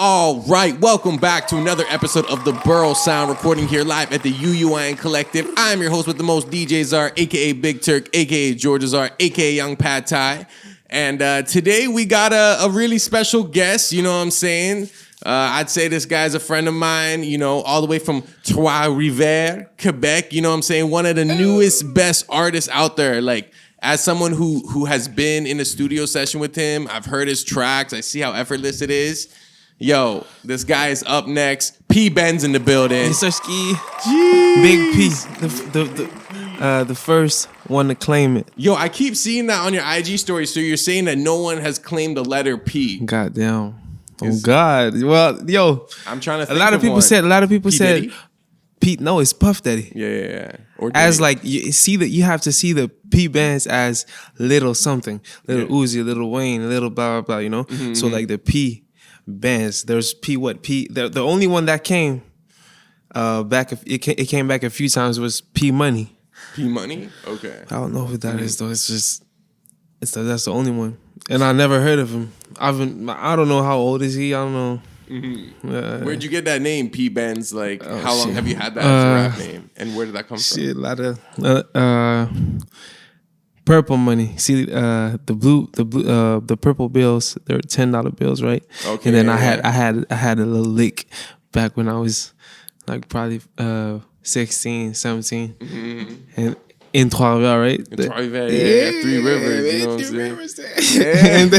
All right, welcome back to another episode of the Borough Sound, recording here live at the UUIN Collective. I'm your host with the most, DJ Czar, a.k.a. Big Turk, a.k.a. Georgia Czar, a.k.a. Young Pad Thai. And today we got a really special guest, you know what I'm saying? I'd say this guy's a friend of mine, you know, all the way from Trois-Rivières, Quebec, you know what I'm saying? One of the newest, best artists out there, like, as someone who has been in a studio session with him, I've heard his tracks, I see how effortless it is. Yo, this guy is up next. P Benz in the building. Mr. Ski. Big P. The first one to claim it. Yo, I keep seeing that on your IG story. So you're saying that no one has claimed the letter P. Goddamn. Oh God. Well, yo. I'm trying to think A lot of people said Diddy? Pete, no, it's Puff Daddy. Yeah. Or as Diddy. like you have to see the P Benz as little something. Little Uzi, little Wayne, little blah blah blah, you know? Mm-hmm. So like the P Benz, there's P. The only one that came back. It came back a few times was P Money. P Money? Okay. I don't know who that is though. That's the only one, and I never heard of him. I don't know how old is he. I don't know. Mm-hmm. Where'd you get that name, P Benz? Like, how long have you had that as a rap name, and where did that come from? A lot of Purple money. See, the purple bills. They're $10 bills, right? Okay. And then I had a little lick back when I was like probably 16, 17, mm-hmm. and in Trois-Rivières, right? In Trois-Rivières, yeah, Three Rivers. You know what I'm saying?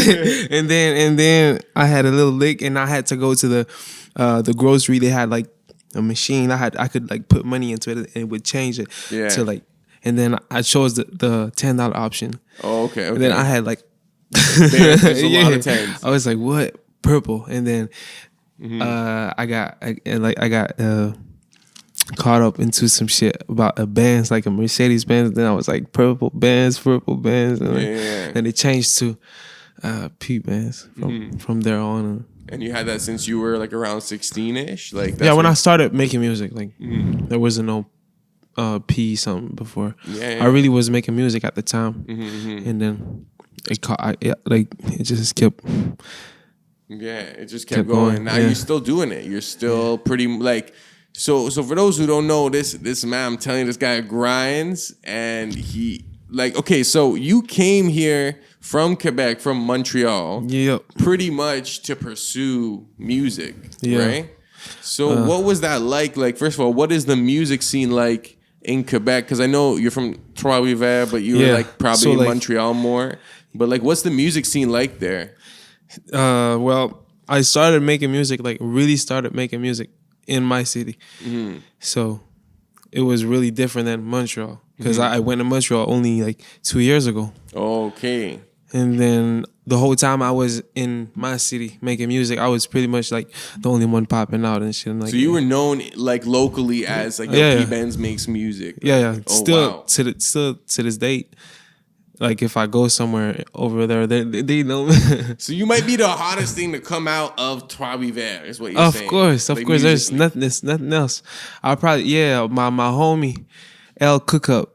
Yeah. and then I had a little lick, and I had to go to the grocery. They had like a machine. I could like put money into it, and it would change it to like. And then I chose the $10 option. Oh, okay. And then I had like there's a lot of tens. I was like, what? Purple. And then I got caught up into some shit about a Pbenz, like a Mercedes Benz. Then I was like, purple Benz. And then it changed to P Benz from there on. And you had that since you were like around 16-ish? Like when I started making music, like there wasn't no P something before. Yeah. I really was making music at the time, and then it just kept. Yeah, it just kept going. Now you're still doing it. You're still pretty like. So for those who don't know, this man, I'm telling you, this guy grinds, and he like okay. So you came here from Quebec, from Montreal, pretty much to pursue music, right? So what was that like? Like, first of all, what is the music scene like in Quebec? Because I know you're from Trois-Rivières, but you were like probably in Montreal more. But like, what's the music scene like there? Well, I started making music, like really started making music in my city. Mm-hmm. So it was really different than Montreal, because I went to Montreal only like 2 years ago. Okay. And then the whole time I was in my city making music, I was pretty much like the only one popping out and shit. Like, so you were known like locally as like P Benz makes music. Yeah. Oh, still to this date. Like if I go somewhere over there, they know. So you might be the hottest thing to come out of Trois-Rivières, is what you're saying. Of course. There's nothing else. I'll probably my homie L Cookup,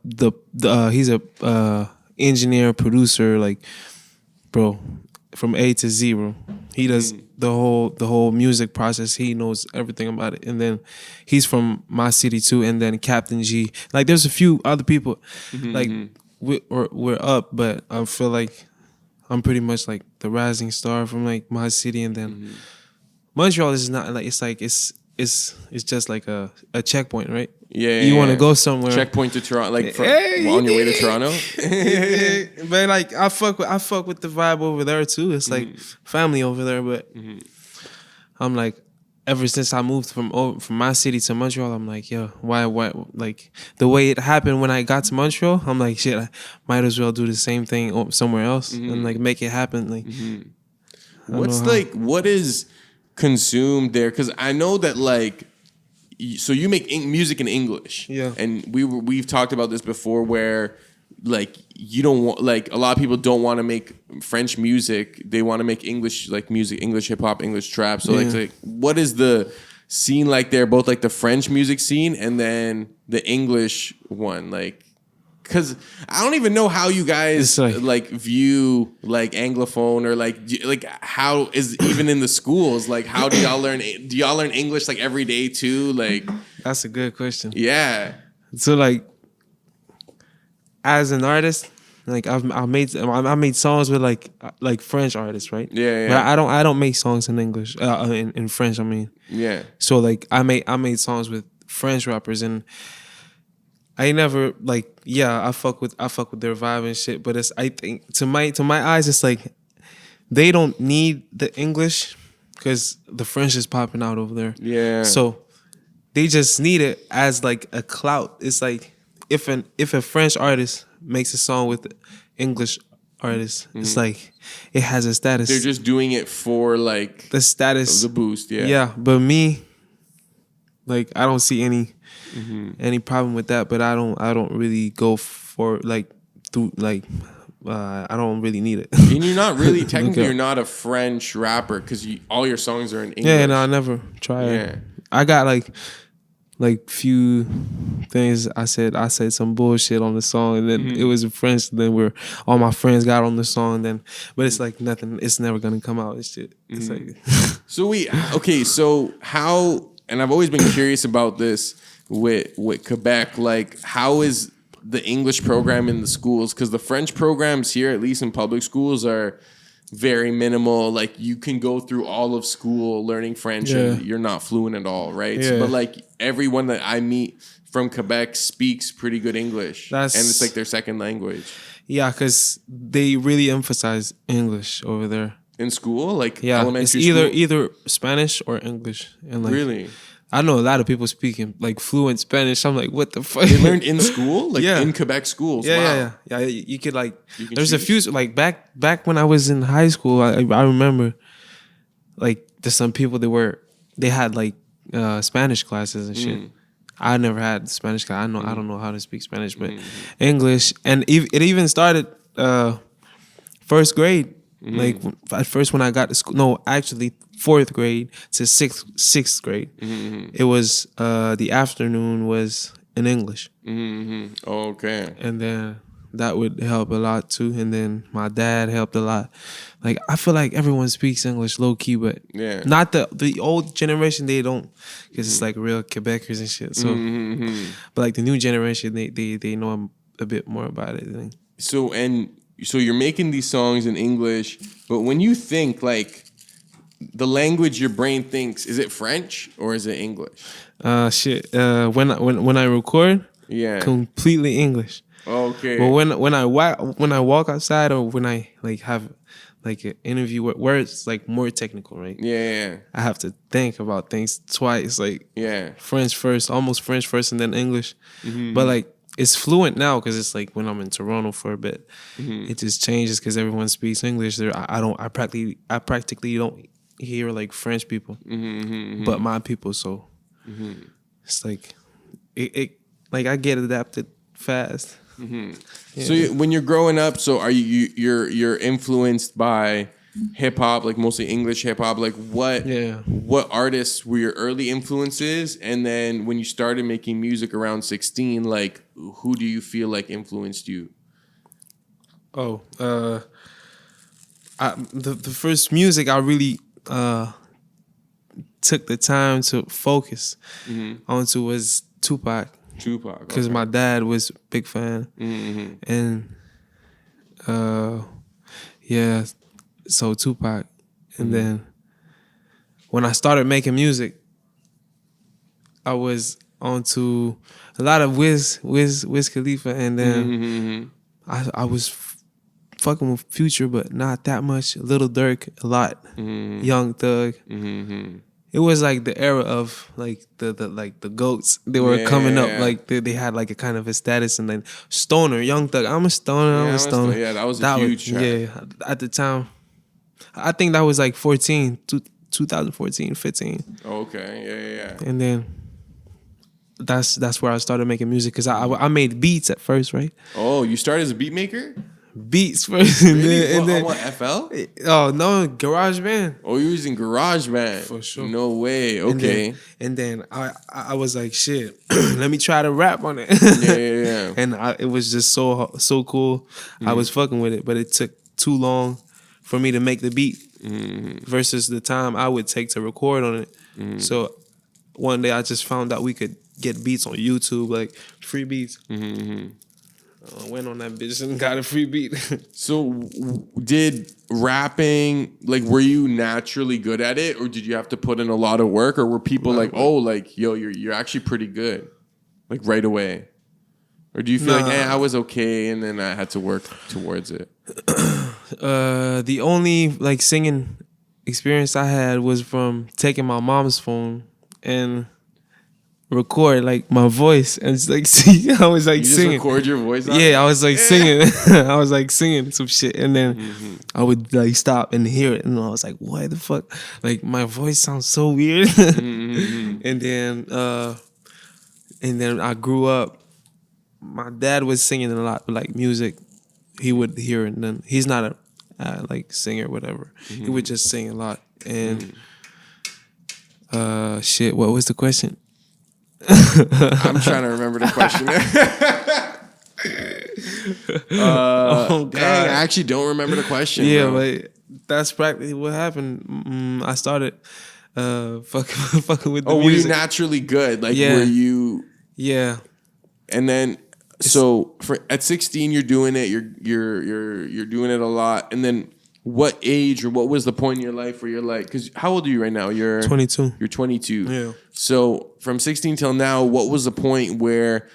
he's a engineer, producer, like bro, from A to Z. He does the whole music process. He knows everything about it. And then he's from my city too. And then Captain G. Like there's a few other people. Like we're up, but I feel like I'm pretty much like the rising star from like my city. And then Montreal is not like it's just like a checkpoint, right? Yeah. You want to go somewhere. Checkpoint to Toronto, like on your way to Toronto. But like I fuck with the vibe over there too. It's like family over there. But I'm like, ever since I moved from my city to Montreal, I'm like, yo, why like the way it happened when I got to Montreal, I'm like, shit, I might as well do the same thing somewhere else and like make it happen. Like, what is consumed there? Because I know that like. So you make music in English, and we've talked about this before, where like you don't want, like a lot of people don't want to make French music; they want to make English like music, English hip hop, English trap. So like, what is the scene like there? Both like the French music scene and then the English one, like because I don't even know how you guys like view like Anglophone or like how is even in the schools, like how do y'all learn English like every day too? Like that's a good question. Yeah. So like as an artist, like I made songs with like French artists, right? Yeah. But I don't make songs in English, in French. I mean, yeah. So like I made songs with French rappers, and I never like I fuck with their vibe and shit. But I think to my eyes, it's like they don't need the English because the French is popping out over there. Yeah. So they just need it as like a clout. It's like if a French artist makes a song with English artists, it's like it has a status. They're just doing it for like the status, the boost. Yeah. Yeah, but me, like I don't see any problem with that. But I don't really go for like through like. I don't really need it. And you're not really technically you're not a French rapper because all your songs are in English. Yeah, no, I never tried. Yeah. I got like few things I said some bullshit on the song, and then it was in French. Then all my friends got on the song. Then, but it's like nothing. It's never gonna come out. It's shit. It's like So how? And I've always been curious about this with Quebec. Like, how is the English program in the schools? Because the French programs here, at least in public schools, are very minimal. Like you can go through all of school learning French and you're not fluent at all, right? Yeah. But like everyone that I meet from Quebec speaks pretty good English. And it's like their second language. Yeah, because they really emphasize English over there. In school? Like elementary it's school? either Spanish or English. And like, really? I know a lot of people speaking like fluent Spanish. I'm like, what the fuck? They learned in school? Like in Quebec schools? Yeah, wow. You could like, there's a few, like back when I was in high school, I remember like there's some people they had like Spanish classes and shit. I never had Spanish class. I don't know how to speak Spanish, but English. And it even started first grade. Like at first when I got to school, no, actually 4th grade to 6th grade, it was the afternoon was in English. Okay. And then that would help a lot too. And then my dad helped a lot. Like I feel like everyone speaks English low key, but not the old generation. They don't, because it's like real Quebecers and shit. So, but like the new generation, they know a bit more about it. So you're making these songs in English, but when you think like the language your brain thinks, is it French or is it English? When I record, completely English. Okay. But when I walk outside or when I like have like an interview where it's like more technical, right? Yeah. I have to think about things twice, like French first, almost French first, and then English. But like it's fluent now because it's like when I'm in Toronto for a bit, it just changes because everyone speaks English. I practically don't hear like French people, but my people. So it's like it like I get adapted fast. So when you're growing up, so are you're influenced by hip hop, like mostly English hip hop? Like what artists were your early influences? And then when you started making music around 16, like who do you feel like influenced you? The first music I really took the time to focus onto was Tupac. Because my dad was a big fan. And so Tupac. And then when I started making music, I was onto a lot of Wiz Khalifa, and then I was fucking with Future, but not that much. Little Durk, a lot. Young Thug. It was like the era of like the goats. They were coming up, like they had like a kind of a status, and then Stoner, Young Thug. I'm a stoner. I'm a stoner. Yeah, that was a huge track. Yeah, at the time, I think that was like 2014, 15. Okay, yeah. And then that's where I started making music because I made beats at first, right? Oh, you started as a beat maker? beats first, and Really? then What, FL? oh no, GarageBand. Oh, you're using GarageBand. For sure. No way. Okay. And then I was like, shit, let me try to rap on it. Yeah. And it was just so cool. I was fucking with it, but it took too long for me to make the beat versus the time I would take to record on it. So one day I just found out we could get beats on YouTube, like free beats. I went on that bitch and got a free beat. So did rapping, like, were you naturally good at it, or did you have to put in a lot of work, or were people like, oh, like, yo, you're actually pretty good, like right away? Or do you feel like, I was okay, and then I had to work towards it? The only like singing experience I had was from taking my mom's phone and record like my voice and just like see. I was like You just singing. record your voice on it? Yeah, I was like singing. I was like singing some shit, and then I would like stop and hear it, and I was like, "What the fuck?" Like my voice sounds so weird. And then I grew up. My dad was singing a lot, like music. He would hear it, and then he's not a like singer, or whatever. He would just sing a lot. And shit, what was the question? I'm trying to remember the question. Oh, God. Dang, I actually don't remember the question. Yeah, bro. but that's practically what happened. I started fucking with the Oh, were you music. naturally good? Like, Yeah. were you? Yeah. And then, so at 16, you're doing it. You're doing it a lot. And then, what age or what was the point in your life where you're like? Because how old are you right now? You're 22. You're 22. Yeah. So from 16 till now, what was the point where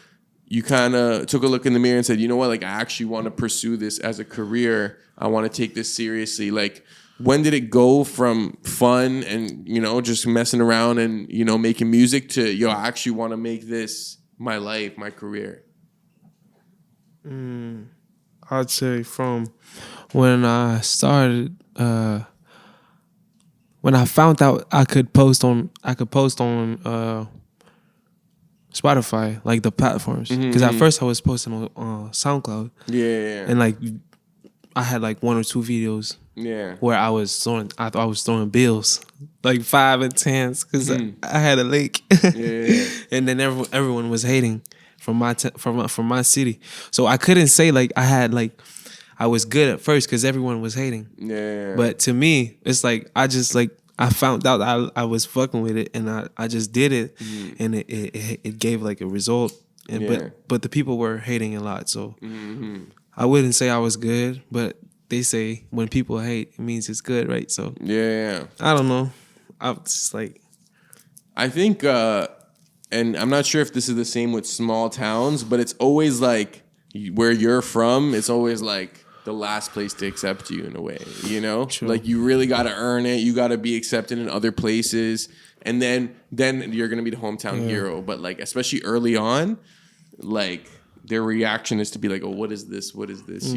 you kind of took a look in the mirror and said, you know what? Like, I actually want to pursue this as a career. I want to take this seriously. Like, when did it go from fun and, just messing around and, making music to, yo, I actually want to make this my life, my career? I'd say from when I started, when I found out I could post on Spotify, like the platforms. Because at first I was posting on SoundCloud. Yeah. And like I had like 1 or 2 videos. Yeah. Where I thought I was throwing bills, like 5 and 10s, because I had a lake. Yeah. And then everyone was hating from my city, so I couldn't say like I was good at first because everyone was hating. Yeah. But to me, it's like I found out I was fucking with it, and I just did it, and it gave like a result. And but the people were hating a lot, so I wouldn't say I was good, but they say when people hate, it means it's good, right? So Yeah. I don't know. I'm just like, I think, and I'm not sure if this is the same with small towns, but it's always like where you're from, it's always like the last place to accept you in a way, True. Like you really got to earn it. You got to be accepted in other places. And then you're going to be the hometown hero. But like, especially early on, like their reaction is to be like, oh, what is this? What is this?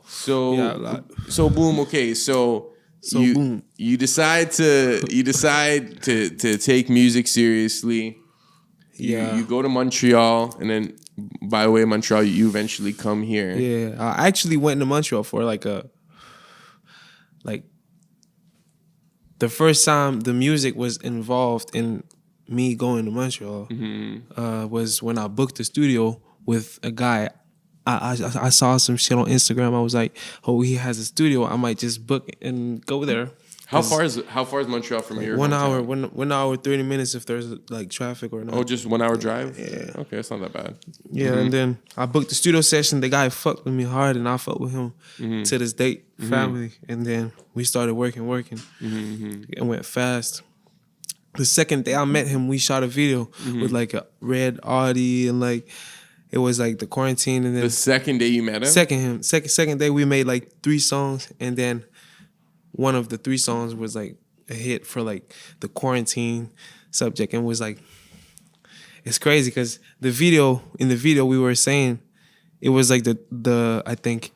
So, Yeah, a lot. so boom. Okay. So boom. You decide to take music seriously. Yeah. You go to Montreal, and then by the way, Montreal, you eventually come here. Yeah, I actually went to Montreal for the first time the music was involved in me going to Montreal was when I booked a studio with a guy. I saw some shit on Instagram. I was like, oh, he has a studio. I might just book it and go there. How far is Montreal from here? 1 hour, 1 hour, 30 minutes if there's like traffic or not. Oh, just 1 hour drive? Yeah. Okay, that's not that bad. Yeah, and then I booked the studio session. The guy fucked with me hard, and I fucked with him to this date, family. And then we started working. It went fast. The second day I met him, we shot a video with like a red Audi, and like it was like the quarantine. And then The second day you met him? Second day we made like 3 songs, and then one of the 3 songs was like a hit for like the quarantine subject, and was like, it's crazy because in the video we were saying it was like the I think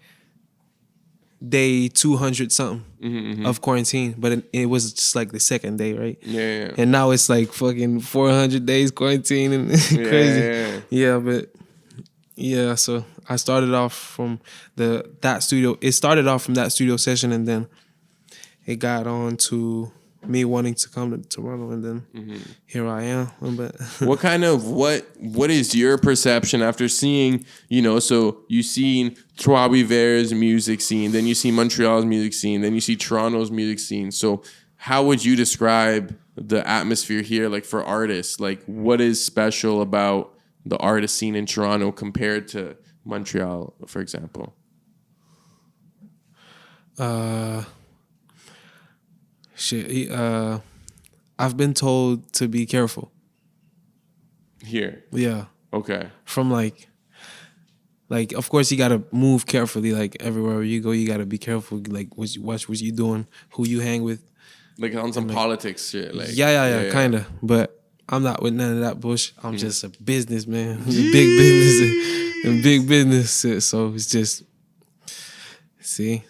day 200 something of quarantine, but it was just like the second day, right? Yeah. And now it's like fucking 400 days quarantine and crazy. Yeah. But Yeah, so I started off from that studio. It started off from that studio session, and then it got on to me wanting to come to Toronto, and then here I am. But What kind of what is your perception after seeing, so you seen Trois-Rivières music scene, then you see Montreal's music scene, then you see Toronto's music scene. So how would you describe the atmosphere here, like for artists? Like what is special about the artist scene in Toronto compared to Montreal, for example? I've been told to be careful. Here. Yeah. Okay. From like of course you gotta move carefully. Like everywhere you go, you gotta be careful. Like watch what you doing, who you hang with. Like on some politics shit. Like Yeah, kinda. But I'm not with none of that bush. I'm just a businessman. Big business and big business. So it's just see.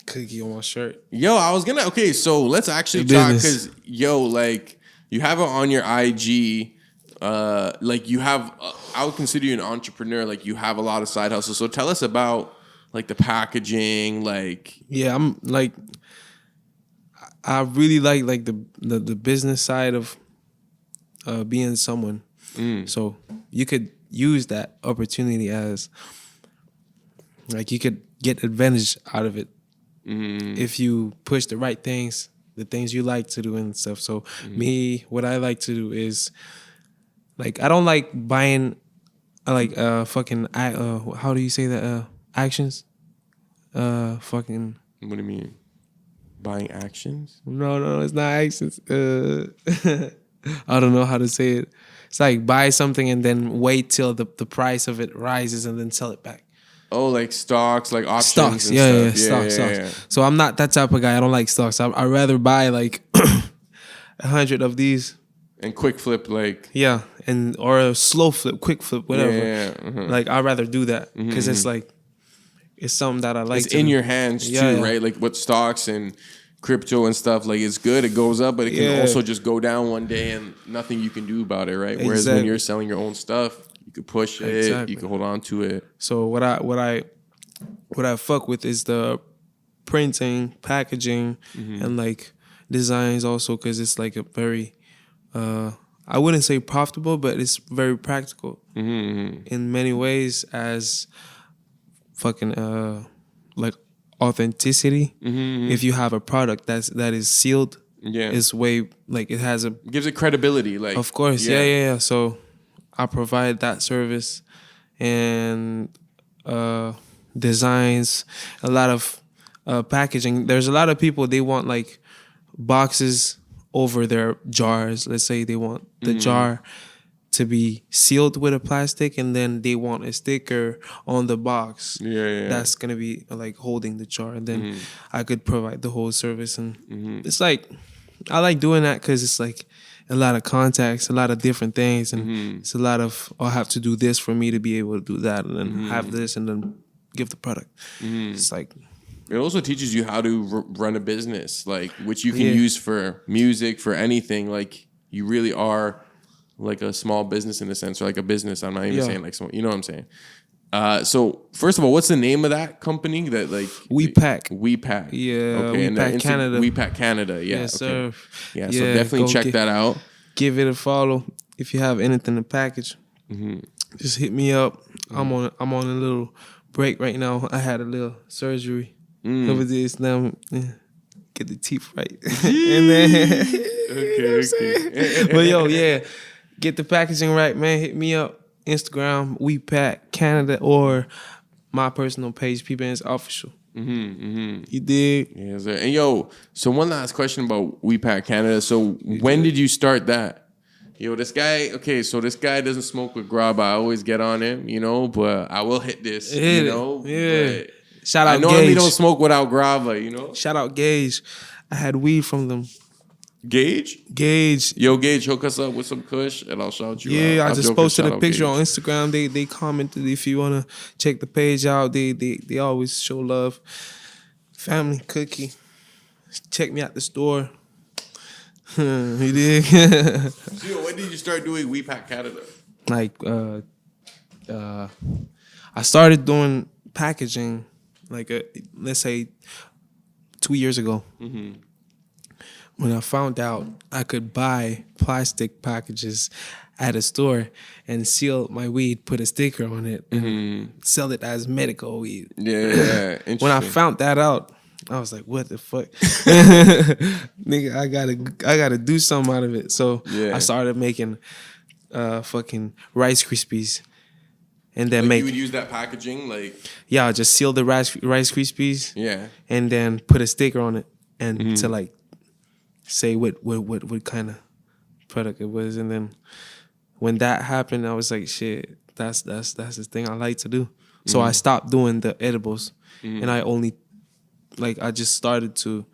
Cookie on my shirt. Yo, I was gonna. Okay, so let's actually talk because like you have it on your IG. Like you have. I would consider you an entrepreneur. Like you have a lot of side hustles. So tell us about like the packaging. Like I'm like, I really like the business side of being someone. So you could use that opportunity as like you could get advantage out of it. If you push the right things, the things you like to do and stuff. So me, what I like to do is like I don't like buying like fucking how do you say that actions? Fucking what do you mean? Buying actions? No, it's not actions. I don't know how to say it. It's like buy something and then wait till the price of it rises and then sell it back. Oh, like stocks, like options. Stocks, and stocks. Yeah. So I'm not that type of guy. I don't like stocks. I'd rather buy like 100 of these. And quick flip, like and or a slow flip, quick flip, whatever. Like I'd rather do that because it's like it's something that I like. It's in your hands too, right? Like with stocks and crypto and stuff, like it's good. It goes up, but it can also just go down one day and nothing you can do about it, right? Whereas when you're selling your own stuff, you could push it, you could hold on to it. So what I fuck with is the printing, packaging, and like designs also because it's like a very, I wouldn't say profitable, but it's very practical in many ways as fucking like authenticity. If you have a product that is sealed, it's way like it has a gives it credibility. Like of course, yeah. So I provide that service and designs, a lot of packaging. There's a lot of people, they want like boxes over their jars. Let's say they want the jar to be sealed with a plastic and then they want a sticker on the box. That's going to be like holding the jar. And then I could provide the whole service. And it's like, I like doing that because it's like a lot of contacts, a lot of different things. And it's a lot of, I'll have to do this for me to be able to do that. And then have this and then give the product. It's like... It also teaches you how to run a business, like which you can use for music, for anything. Like you really are like a small business in a sense, or like a business. I'm not even saying like small, you know what I'm saying? So first of all, what's the name of that company that like WePack? WePack. Yeah, okay, WePack Canada. WePack Canada. Yeah, yes, okay. Sir. Yeah, so definitely check that out. Give it a follow. If you have anything to package, just hit me up. I'm on a little break right now. I had a little surgery. Over this now, get the teeth right, and then okay. But yo, get the packaging right, man. Hit me up, Instagram, WePack Canada, or my personal page, P Benz Official. You dig? Yeah, sir. And yo, so one last question about WePack Canada. So when did you start that? Yo, this guy doesn't smoke with grab. I always get on him, but I will hit this, Yeah. Shout out I normally Gage. don't smoke without grava, Shout out Gage. I had weed from them. Gage? Yo, Gage, hook us up with some kush and I'll shout you out. Yeah, I just posted a picture Gage on Instagram. They commented if you want to check the page out. They always show love. Family cookie. Check me at the store. You dig? So, when did you start doing WePack Canada? Like I started doing packaging like let's say 2 years ago. When I found out I could buy plastic packages at a store and seal my weed, put a sticker on it, and sell it as medical weed. Yeah. Interesting. When I found that out, I was like, "What the fuck, nigga? I gotta do something out of it." So I started making fucking Rice Krispies, and then like you would use that packaging, like I just seal the Rice Krispies, and then put a sticker on it, and to like say what kind of product it was, and then when that happened, I was like, shit, that's the thing I like to do. So I stopped doing the edibles, and I only I just started to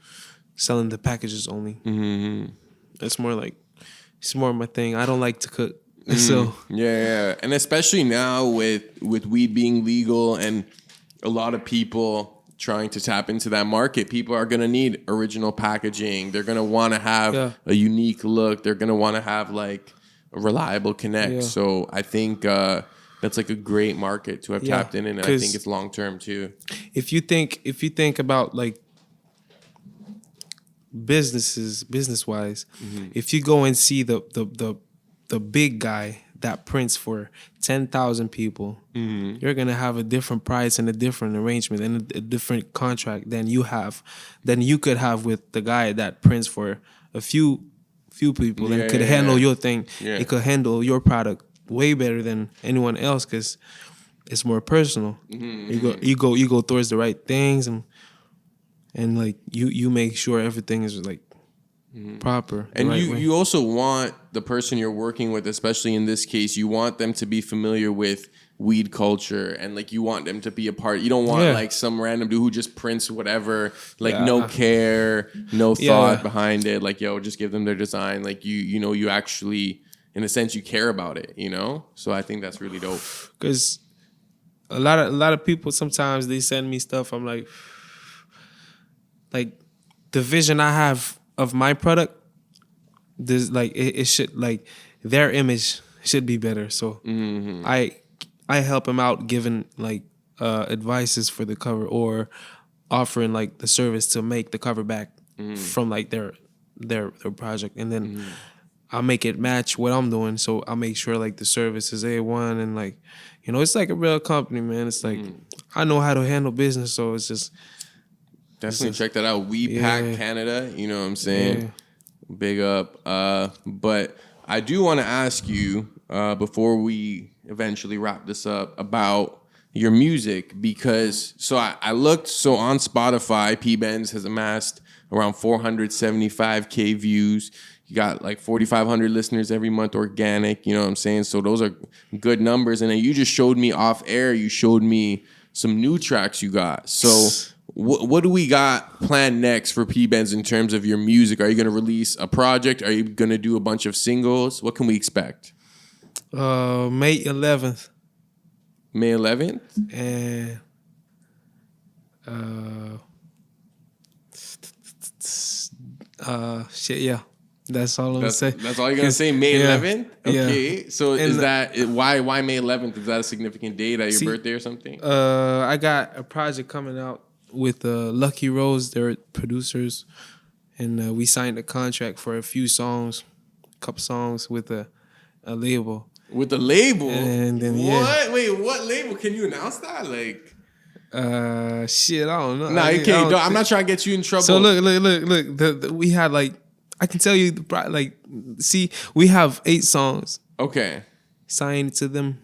selling the packages only. It's more my thing. I don't like to cook, so and especially now with weed being legal and a lot of people trying to tap into that market, people are going to need original packaging. They're going to want to have a unique look. They're going to want to have like a reliable connect. So I think that's like a greit market to have tapped in, and I think it's long term too. If you think about like business wise, if you go and see the big guy that prints for 10,000 people, you're gonna have a different price and a different arrangement and a different contract than you could have with the guy that prints for a few people and could handle your thing. It could handle your product way better than anyone else because it's more personal. You go towards the right things and like you make sure everything is like proper. And you also want the person you're working with, especially in this case, you want them to be familiar with weed culture, and like you want them to be a part. You don't want like some random dude who just prints whatever, like no care, no thought behind it. Like, yo, just give them their design. Like you know, you actually, in a sense, you care about it, you know? So I think that's really dope. Because a lot of people, sometimes they send me stuff. I'm like the vision I have of my product, this like it should, like their image should be better. So I help them out giving like advices for the cover or offering like the service to make the cover back from like their project, and then I'll make it match what I'm doing. So I'll make sure like the service is A1, and like, you know, it's like a real company, man. It's like I know how to handle business, so it's just definitely check that out. We Pack Canada, you know what I'm saying? Big up. But I do want to ask you before we eventually wrap this up about your music, because I looked, on Spotify, P Benz has amassed around 475K views. You got like 4,500 listeners every month organic, you know what I'm saying? So those are good numbers. And then you just showed me off air, you showed me some new tracks you got. So what do we got planned next for P Benz in terms of your music? Are you going to release a project? Are you going to do a bunch of singles? What can we expect? May 11th. May 11th? And shit, yeah. That's all I'm gonna say. That's all you're gonna say. May 11th. Okay. Yeah. So is that why May 11th? Is that a significant date at your birthday or something? I got a project coming out with Lucky Rose. They're producers, and we signed a contract for a couple songs with a label. With a label? And then what? Wait, what label? Can you announce that? Like, shit, I don't know. Nah, you can't. I'm not trying to get you in trouble. So look. We had like, I can tell you, like, see, we have 8 songs. Okay. Signed to them,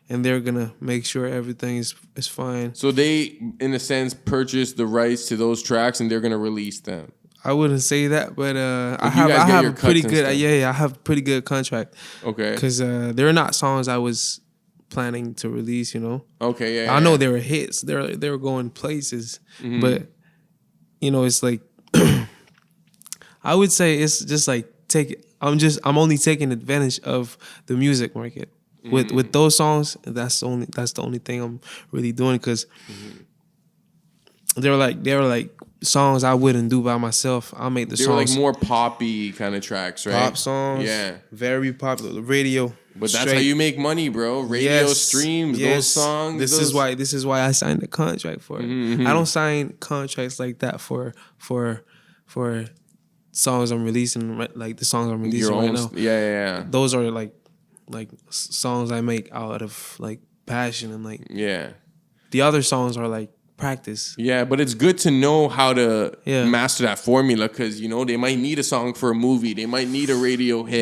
and they're gonna make sure everything is fine. So they, in a sense, purchased the rights to those tracks, and they're gonna release them. I wouldn't say that, but I have a pretty good, I have a pretty good contract. Okay. Because they're not songs I was planning to release, you know. Okay, yeah. I know they were hits. They were going places, but you know, it's like. I would say it's just like I'm only taking advantage of the music market with those songs. That's the only thing I'm really doing, because they were like songs I wouldn't do by myself. I'll make the They were songs. like more poppy kind of tracks, right? Pop songs. Yeah. Very popular. Radio. But that's how you make money, bro. Radio streams, those songs. This is why I signed the contract for it. I don't sign contracts like that for songs I'm releasing, like the songs I'm releasing right now. Yeah. Those are like songs I make out of like passion and like the other songs are like practice. Yeah, but it's good to know how to Yeah. master that formula because, you know, they might need a song for a movie. They might need a radio hit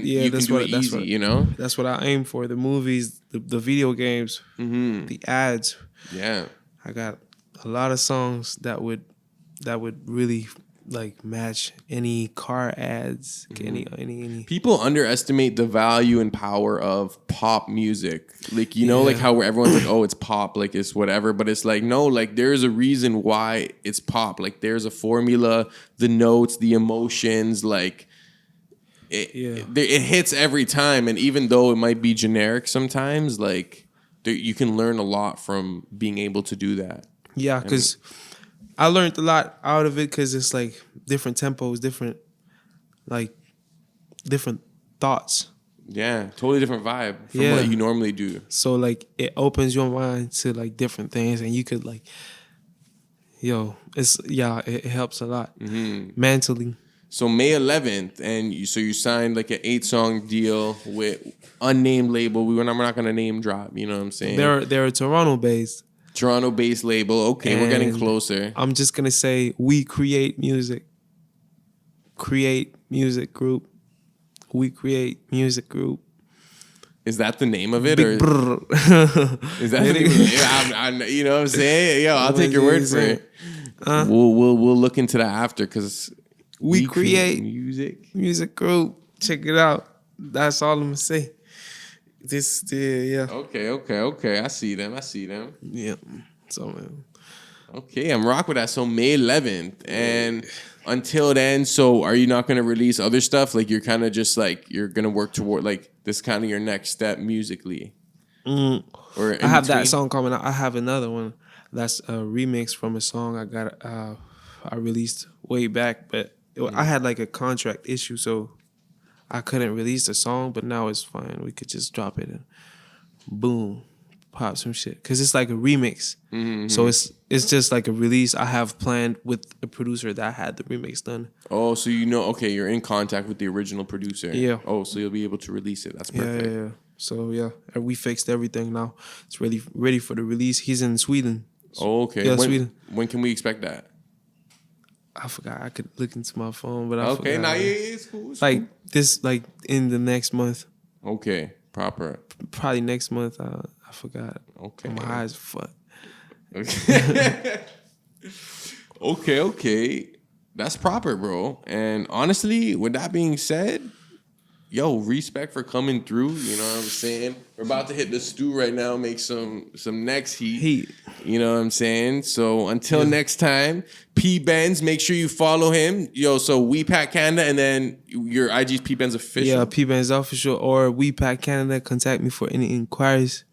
you can do it easy, you know? That's what I aim for. The movies, the video games, the ads. Yeah. I got a lot of songs that would really like match any car ads, any. People underestimate the value and power of pop music. Like, you know, like how everyone's like, oh, it's pop, like it's whatever. But it's like, no, like there's a reason why it's pop. Like there's a formula, the notes, the emotions, like it hits every time. And even though it might be generic sometimes, like you can learn a lot from being able to do that. Yeah, because I learned a lot out of it because it's like different tempos, different thoughts. Yeah, totally different vibe from what you normally do. So like it opens your mind to like different things, and you could like, it helps a lot mentally. So May 11th, and you signed like an 8-song deal with unnamed label. We're not gonna name drop. You know what I'm saying? They're Toronto-based. Toronto-based label. Okay, we're getting closer. I'm just gonna say we create music. Create music group. We create music group. Is that the name of it, Big or is that the name of it? You know what I'm saying? Yo, I'll take your word for it. We'll look into that after because we create music group. Check it out. That's all I'm gonna say. Okay. I see them. Yeah. So, man. Okay, I'm rock with that. So May 11th, and until then, so are you not gonna release other stuff? Like you're kind of just like you're gonna work toward like this kind of your next step musically. Or I have that song coming out. I have another one that's a remix from a song I released way back, but I had like a contract issue, so I couldn't release the song, but now it's fine. We could just drop it and boom, pop some shit. Cause it's like a remix. So it's just like a release I have planned with a producer that had the remix done. Oh, so you're in contact with the original producer. Yeah. Oh, so you'll be able to release it. That's perfect. Yeah. So and we fixed everything now. It's ready for the release. He's in Sweden. Oh, okay. Yeah, Sweden. When can we expect that? I forgot. I could look into my phone, but I forgot. Okay, it's cool. This in the next month. Okay, proper. Probably next month. I forgot. Okay. My high as fuck. Okay. That's proper, bro. And honestly, with that being said, respect for coming through. You know what I'm saying? We're about to hit the stew right now, make some next heat. You know what I'm saying? So until next time, P Benz, make sure you follow him. So We Pack Canada, and then your IG's P Benz official. Yeah, P Benz official or We Pack Canada. Contact me for any inquiries.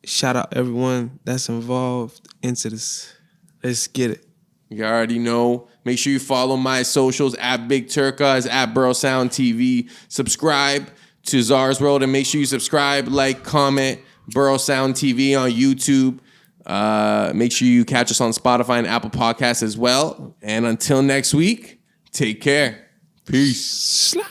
Shout out everyone that's involved into this. Let's get it. You already know. Make sure you follow my socials at Big Turka, at Burrow Sound TV. Subscribe to Czar's World, and make sure you subscribe, like, comment, Burrow Sound TV on YouTube. Make sure you catch us on Spotify and Apple Podcasts as well. And until next week, take care. Peace. Slide.